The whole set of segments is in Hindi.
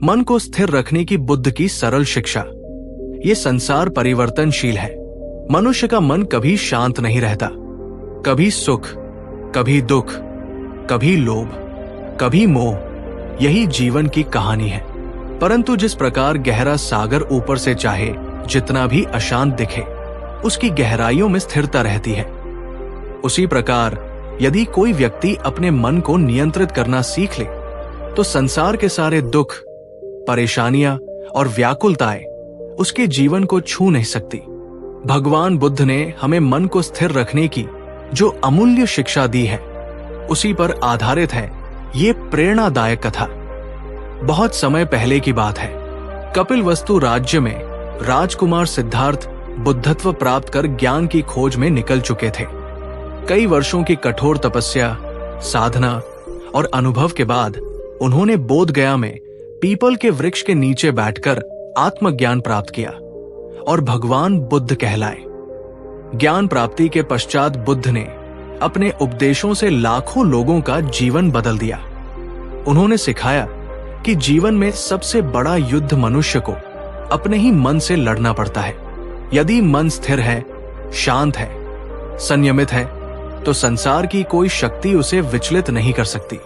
मन को स्थिर रखने की बुद्ध की सरल शिक्षा। ये संसार परिवर्तनशील है। मनुष्य का मन कभी शांत नहीं रहता। कभी सुख, कभी दुख, कभी लोभ, कभी मोह। यही जीवन की कहानी है। परंतु जिस प्रकार गहरा सागर ऊपर से चाहे जितना भी अशांत दिखे, उसकी गहराइयों में स्थिरता रहती है, उसी प्रकार यदि कोई व्यक्ति अपने मन को नियंत्रित करना सीख ले तो संसार के सारे दुख, परेशानियां और व्याकुलताएं उसके जीवन को छू नहीं सकती। भगवान बुद्ध ने हमें मन को स्थिर रखने की जो अमूल्य शिक्षा दी है, उसी पर आधारित है ये प्रेरणादायक कथा। बहुत समय पहले की बात है। कपिलवस्तु राज्य में राजकुमार सिद्धार्थ बुद्धत्व प्राप्त कर ज्ञान की खोज में निकल चुके थे। कई वर्षों की कठोर तपस्या, साधना और अनुभव के बाद उन्होंने बोधगया में पीपल के वृक्ष के नीचे बैठकर आत्मज्ञान प्राप्त किया और भगवान बुद्ध कहलाए। ज्ञान प्राप्ति के पश्चात बुद्ध ने अपने उपदेशों से लाखों लोगों का जीवन बदल दिया। उन्होंने सिखाया कि जीवन में सबसे बड़ा युद्ध मनुष्य को अपने ही मन से लड़ना पड़ता है। यदि मन स्थिर है, शांत है, संयमित है, तो संसार की कोई शक्ति उसे विचलित नहीं कर सकती।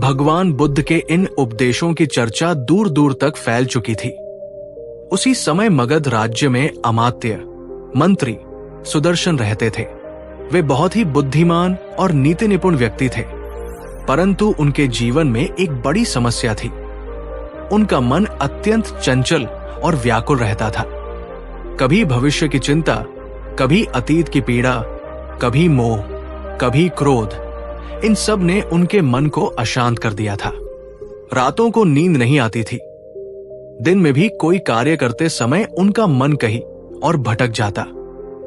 भगवान बुद्ध के इन उपदेशों की चर्चा दूर दूर तक फैल चुकी थी। उसी समय मगध राज्य में अमात्य, मंत्री सुदर्शन रहते थे। वे बहुत ही बुद्धिमान और नीति निपुण व्यक्ति थे, परंतु उनके जीवन में एक बड़ी समस्या थी। उनका मन अत्यंत चंचल और व्याकुल रहता था। कभी भविष्य की चिंता, कभी अतीत की पीड़ा, कभी मोह, कभी क्रोध, इन सब ने उनके मन को अशांत कर दिया था। रातों को नींद नहीं आती थी। दिन में भी कोई कार्य करते समय उनका मन कहीं और भटक जाता।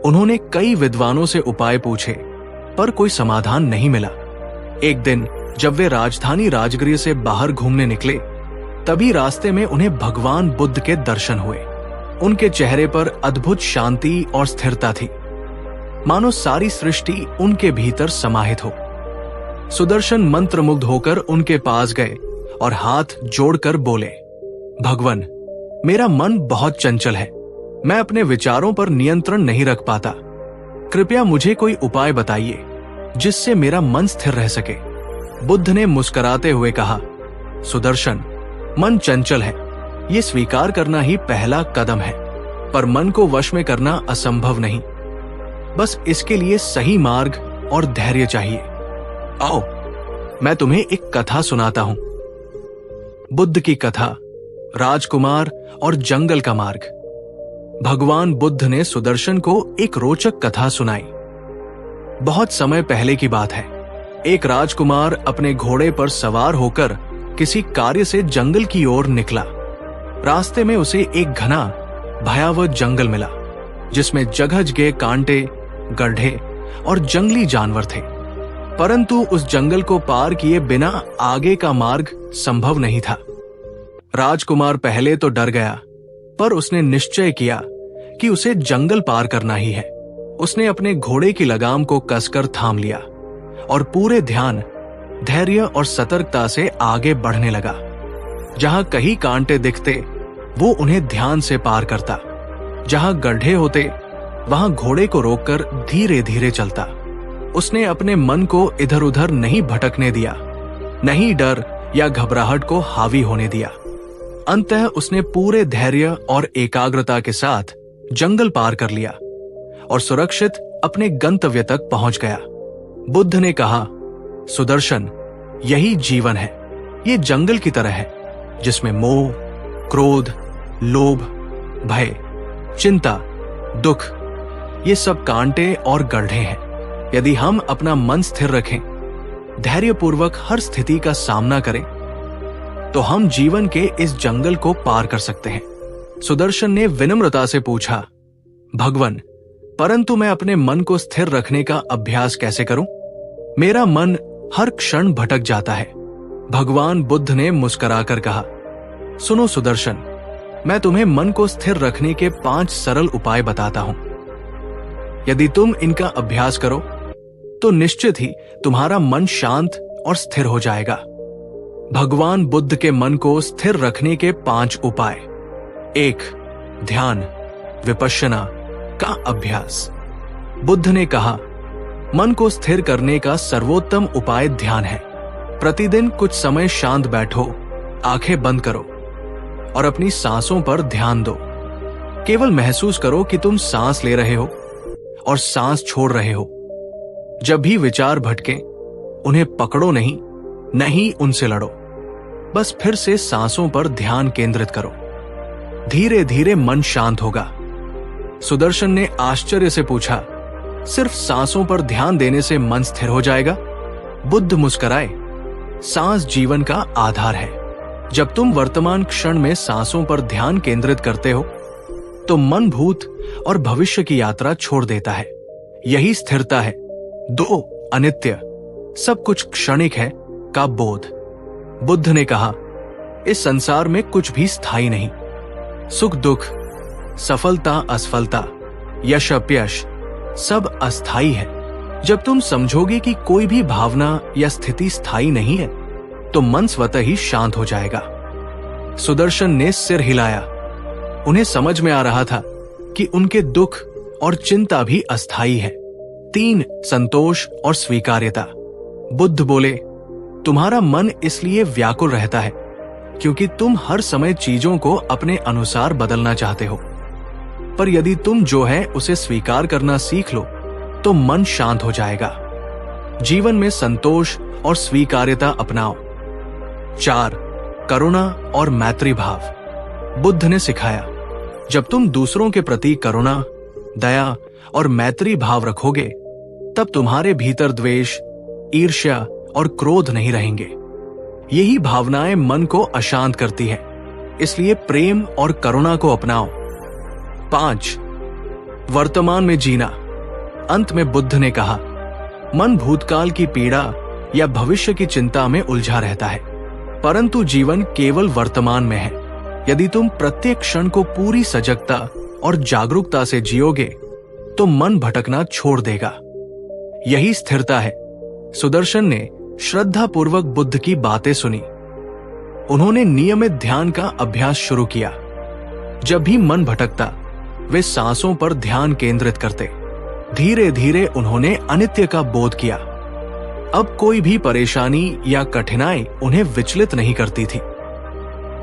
उन्होंने कई विद्वानों से उपाय पूछे, पर कोई समाधान नहीं मिला। एक दिन जब वे राजधानी राजगृह से बाहर घूमने निकले, तभी रास्ते में उन्हें भगवान बुद्ध के दर्शन हुए। उनके चेहरे पर अद्भुत शांति और स्थिरता थी, मानो सारी सृष्टि उनके भीतर समाहित हो। सुदर्शन मंत्रमुग्ध होकर उनके पास गए और हाथ जोड़कर बोले, भगवान, मेरा मन बहुत चंचल है। मैं अपने विचारों पर नियंत्रण नहीं रख पाता। कृपया मुझे कोई उपाय बताइए जिससे मेरा मन स्थिर रह सके। बुद्ध ने मुस्कुराते हुए कहा, सुदर्शन, मन चंचल है, ये स्वीकार करना ही पहला कदम है, पर मन को वश में करना असंभव नहीं। बस इसके लिए सही मार्ग और धैर्य चाहिए। आओ, मैं तुम्हें एक कथा सुनाता हूं। बुद्ध की कथा, राजकुमार और जंगल का मार्ग। भगवान बुद्ध ने सुदर्शन को एक रोचक कथा सुनाई। बहुत समय पहले की बात है। एक राजकुमार अपने घोड़े पर सवार होकर किसी कार्य से जंगल की ओर निकला। रास्ते में उसे एक घना भयावह जंगल मिला, जिसमें जगह जगह कांटे, गड्ढे और जंगली जानवर थे। परंतु उस जंगल को पार किए बिना आगे का मार्ग संभव नहीं था। राजकुमार पहले तो डर गया, पर उसने निश्चय किया कि उसे जंगल पार करना ही है। उसने अपने घोड़े की लगाम को कसकर थाम लिया और पूरे ध्यान, धैर्य और सतर्कता से आगे बढ़ने लगा। जहां कहीं कांटे दिखते, वो उन्हें ध्यान से पार करता। जहां गड्ढे होते, वहां घोड़े को रोककर धीरे धीरे चलता। उसने अपने मन को इधर उधर नहीं भटकने दिया, नहीं डर या घबराहट को हावी होने दिया। अंततः उसने पूरे धैर्य और एकाग्रता के साथ जंगल पार कर लिया और सुरक्षित अपने गंतव्य तक पहुंच गया। बुद्ध ने कहा, सुदर्शन, यही जीवन है। ये जंगल की तरह है, जिसमें मोह, क्रोध, लोभ, भय, चिंता, दुख, ये सब कांटे और गड्ढे हैं। यदि हम अपना मन स्थिर रखें, धैर्यपूर्वक हर स्थिति का सामना करें, तो हम जीवन के इस जंगल को पार कर सकते हैं। सुदर्शन ने विनम्रता से पूछा, भगवान, परंतु मैं अपने मन को स्थिर रखने का अभ्यास कैसे करूं? मेरा मन हर क्षण भटक जाता है। भगवान बुद्ध ने मुस्कुराकर कहा, सुनो सुदर्शन, मैं तुम्हें मन को स्थिर रखने के 5 सरल उपाय बताता हूं। यदि तुम इनका अभ्यास करो, तो निश्चित ही तुम्हारा मन शांत और स्थिर हो जाएगा। भगवान बुद्ध के मन को स्थिर रखने के 5 उपाय। 1. ध्यान विपश्यना का अभ्यास। बुद्ध ने कहा, मन को स्थिर करने का सर्वोत्तम उपाय ध्यान है। प्रतिदिन कुछ समय शांत बैठो, आंखें बंद करो और अपनी सांसों पर ध्यान दो। केवल महसूस करो कि तुम सांस ले रहे हो और सांस छोड़ रहे हो। जब भी विचार भटके, उन्हें पकड़ो नहीं, नहीं उनसे लड़ो। बस फिर से सांसों पर ध्यान केंद्रित करो। धीरे धीरे मन शांत होगा। सुदर्शन ने आश्चर्य से पूछा, सिर्फ सांसों पर ध्यान देने से मन स्थिर हो जाएगा? बुद्ध मुस्कुराए, सांस जीवन का आधार है। जब तुम वर्तमान क्षण में सांसों पर ध्यान केंद्रित करते हो, तो मन भूत और भविष्य की यात्रा छोड़ देता है। यही स्थिरता है। 2. अनित्य, सब कुछ क्षणिक है का बोध। बुद्ध ने कहा, इस संसार में कुछ भी स्थायी नहीं। सुख दुख, सफलता असफलता, यश अपयश, सब अस्थायी है। जब तुम समझोगे कि कोई भी भावना या स्थिति स्थायी नहीं है, तो मन स्वतः ही शांत हो जाएगा। सुदर्शन ने सिर हिलाया। उन्हें समझ में आ रहा था कि उनके दुख और चिंता भी अस्थायी है। 3. संतोष और स्वीकार्यता। बुद्ध बोले, तुम्हारा मन इसलिए व्याकुल रहता है क्योंकि तुम हर समय चीजों को अपने अनुसार बदलना चाहते हो। पर यदि तुम जो है उसे स्वीकार करना सीख लो, तो मन शांत हो जाएगा। जीवन में संतोष और स्वीकार्यता अपनाओ। 4. करुणा और मैत्री भाव। बुद्ध ने सिखाया, जब तुम दूसरों के प्रति करुणा, दया और मैत्री भाव रखोगे, तब तुम्हारे भीतर द्वेष, ईर्ष्या और क्रोध नहीं रहेंगे। यही भावनाएं मन को अशांत करती है, इसलिए प्रेम और करुणा को अपनाओ। 5. वर्तमान में जीना। अंत में बुद्ध ने कहा, मन भूतकाल की पीड़ा या भविष्य की चिंता में उलझा रहता है, परंतु जीवन केवल वर्तमान में है। यदि तुम प्रत्येक क्षण को पूरी सजगता और जागरूकता से जियोगे, तो मन भटकना छोड़ देगा। यही स्थिरता है। सुदर्शन ने श्रद्धा पूर्वक बुद्ध की बातें सुनी। उन्होंने नियमित ध्यान का अभ्यास शुरू किया। जब भी मन भटकता, वे सांसों पर ध्यान केंद्रित करते। धीरे धीरे उन्होंने अनित्य का बोध किया। अब कोई भी परेशानी या कठिनाई उन्हें विचलित नहीं करती थी।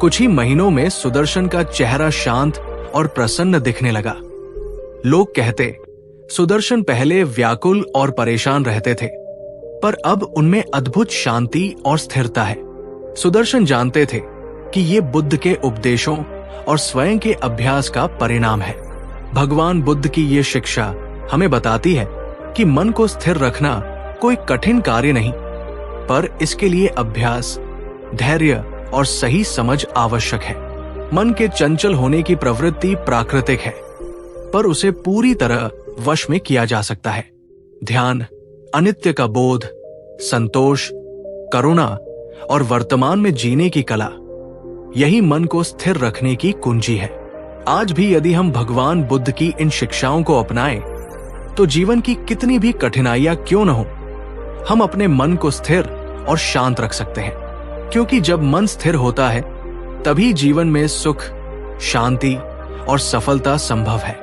कुछ ही महीनों में सुदर्शन का चेहरा शांत और प्रसन्न दिखने लगा। लोग कहते, सुदर्शन पहले व्याकुल और परेशान रहते थे, पर अब उनमें अद्भुत शांति और स्थिरता है। सुदर्शन जानते थे कि ये बुद्ध के उपदेशों और स्वयं के अभ्यास का परिणाम है। भगवान बुद्ध की ये शिक्षा हमें बताती है कि मन को स्थिर रखना कोई कठिन कार्य नहीं, पर इसके लिए अभ्यास, धैर्य और सही समझ आवश्यक है। मन के चंचल होने की प्रवृत्ति प्राकृतिक है, पर उसे पूरी तरह वश में किया जा सकता है। ध्यान, अनित्य का बोध, संतोष, करुणा और वर्तमान में जीने की कला, यही मन को स्थिर रखने की कुंजी है। आज भी यदि हम भगवान बुद्ध की इन शिक्षाओं को अपनाएं, तो जीवन की कितनी भी कठिनाइयां क्यों न हो, हम अपने मन को स्थिर और शांत रख सकते हैं। क्योंकि जब मन स्थिर होता है, तभी जीवन में सुख, शांति और सफलता संभव है।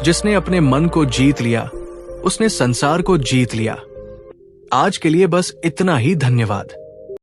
जिसने अपने मन को जीत लिया, उसने संसार को जीत लिया। आज के लिए बस इतना ही। धन्यवाद।